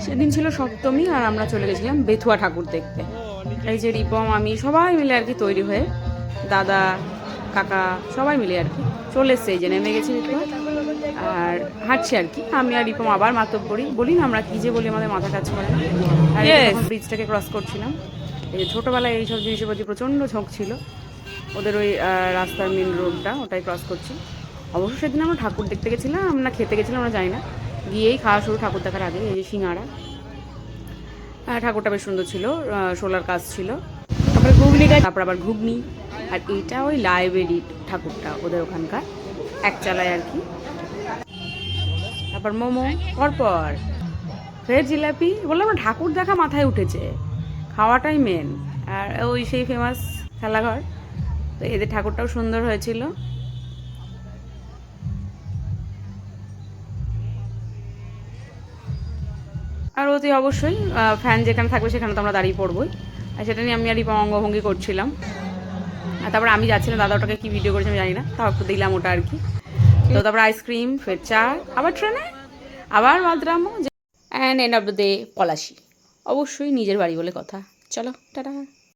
সেদিন ছিল সপ্তমী আর আমরা চলে গেছিলাম বেথুয়া ঠাকুর দেখতে। এই যে রিপম আমি সবাই মিলে আর কি তৈরি হয়ে, দাদা কাকা সবাই মিলে আর কি চলে এসছে। এই যে নেমে গেছি বেথুয়া আর হাঁটছি আর কি। আমি আর রিপম আবার মাতব্বরি বলি না, আমরা কী যে বলি আমাদের মাথা কাজ করে না। আর এখন ব্রিজটাকে ক্রস করছিলাম। এই যে ছোটোবেলায় এইসব জিনিসের প্রতি প্রচণ্ড ঝোঁক ছিল, ওদের ওই রাস্তার মেন রোডটা ওটাই ক্রস করছি। অবশ্য সেদিন আমরা ঠাকুর দেখতে গেছিলাম, আমরা খেতে গেছিলাম আমরা জানি না, গিয়েই খাওয়া শুরু ঠাকুর দেখার আগে। এই যে সিঙ্গাড়া, ঠাকুরটা বেশ সুন্দর ছিল, শোলার কাজ ছিল। তারপরে ঘুগনি, তারপর আবার ঘুগনি। আর এইটা ওই লাইব্রেরি ঠাকুরটা ওদের ওখানকার এক চালায় আর কি। তারপর মোমো, পরপর ফের জিলাপি। বললাম না ঠাকুর দেখা মাথায় উঠেছে, খাওয়াটাই মেন। আর ওই সেই ফেমাস খেলাঘর। তো এদের ঠাকুরটাও সুন্দর হয়েছিল। আর ওতে অবশ্যই ফ্যান যেখানে থাকবে সেখানে তো আমরা দাঁড়িয়ে পড়বই। আর সেটা নিয়ে আমি আর অঙ্গভঙ্গি করছিলাম। আর তারপর আমি যাচ্ছিলাম, দাদা ওটাকে কী ভিডিও করেছি আমি জানি না, তাও একটু দিলাম ওটা আর কি। তো তারপর আইসক্রিম, ফের চা, আবার ট্রেনে, আবার মাদ্রামো, and end of the day Palashi. অবশ্যই নিজের বাড়ি বলে কথা। চলো টাটা।